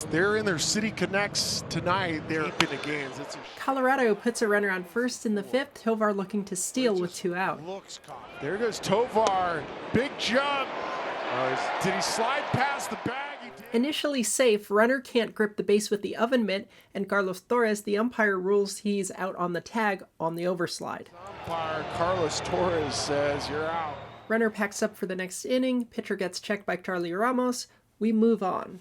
They're in their City Connects tonight. They're deep in the games. Colorado puts a runner on first in the fifth. Tovar looking to steal with 2 out. There goes Tovar. Big jump. Did he slide past the bag? Initially safe, runner can't grip the base with the oven mitt, and Carlos Torres, the umpire, rules he's out on the tag on the overslide. Umpire Carlos Torres says you're out. Runner packs up for the next inning. Pitcher gets checked by Charlie Ramos. We move on.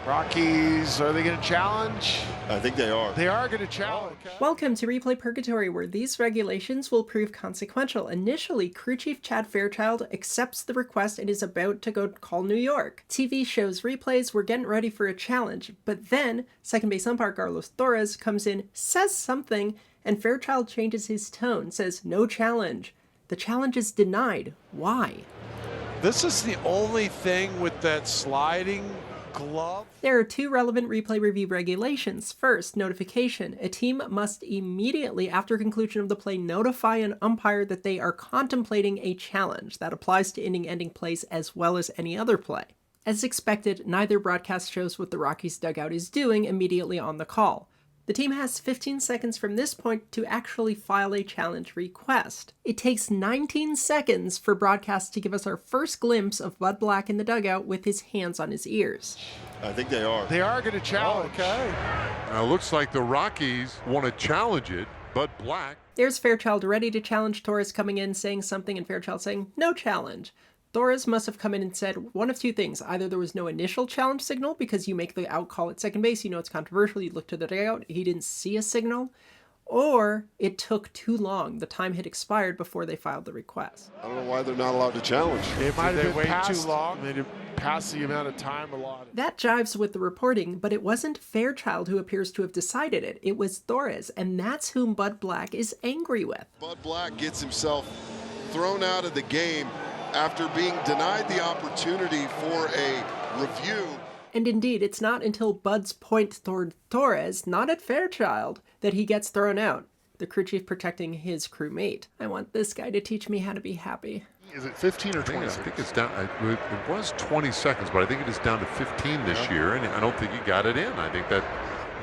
Rockies, are they going to challenge? I think they are. They are going to challenge. Oh, okay. Welcome to Replay Purgatory, where these regulations will prove consequential. Initially, crew chief Chad Fairchild accepts the request and is about to go call New York. TV shows replays, we're getting ready for a challenge. But then, second base umpire Carlos Torres comes in, says something, and Fairchild changes his tone, says no challenge. The challenge is denied. Why? This is the only thing with that sliding glove. There are 2 relevant replay review regulations. First, notification. A team must immediately after conclusion of the play notify an umpire that they are contemplating a challenge. That applies to inning-ending plays as well as any other play. As expected, neither broadcast shows what the Rockies dugout is doing immediately on the call. The team has 15 seconds from this point to actually file a challenge request. It takes 19 seconds for broadcast to give us our first glimpse of Bud Black in the dugout with his hands on his ears. I think they are. They are going to challenge. Oh, okay. Now it looks like the Rockies want to challenge it, Bud Black. There's Fairchild ready to challenge Torres coming in saying something and Fairchild saying no challenge. Torres must have come in and said one of 2 things. Either there was no initial challenge signal because you make the out call at second base, you know it's controversial, you look to the dugout, he didn't see a signal, or it took too long. The time had expired before they filed the request. I don't know why they're not allowed to challenge. It might have been wait past, too long. They didn't pass the amount of time allotted. That jives with the reporting, but it wasn't Fairchild who appears to have decided it. It was Torres, and that's whom Bud Black is angry with. Bud Black gets himself thrown out of the game after being denied the opportunity for a review. And indeed, it's not until Bud's point toward Torres, not at Fairchild, that he gets thrown out. The crew chief protecting his crewmate. I want this guy to teach me how to be happy. Is it 15 or 20? I think it's down. It was 20 seconds, but I think it is down to 15 this year, and I don't think he got it in. I think that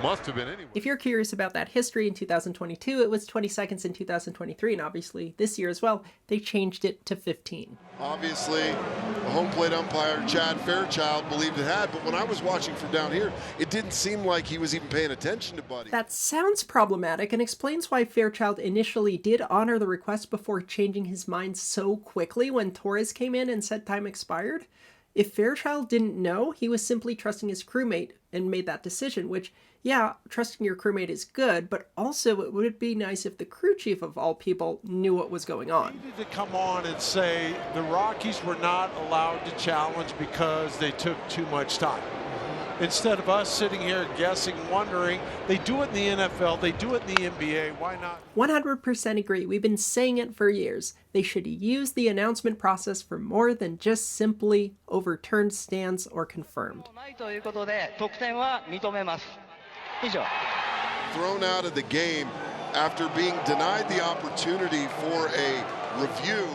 must have been anyway. If you're curious about that history, in 2022 it was 20 seconds, in 2023, and obviously this year as well, they changed it to 15. Obviously, the home plate umpire, Chad Fairchild, believed it had, but when I was watching from down here, it didn't seem like he was even paying attention to Buddy. That sounds problematic and explains why Fairchild initially did honor the request before changing his mind so quickly when Torres came in and said time expired. If Fairchild didn't know, he was simply trusting his crewmate and made that decision, which, yeah, trusting your crewmate is good, but also it would be nice if the crew chief of all people knew what was going on. He needed to come on and say the Rockies were not allowed to challenge because they took too much time. Instead of us sitting here guessing, wondering, they do it in the NFL, they do it in the NBA, why not? 100% agree. We've been saying it for years. They should use the announcement process for more than just simply overturned stands or confirmed. Thrown out of the game after being denied the opportunity for a review.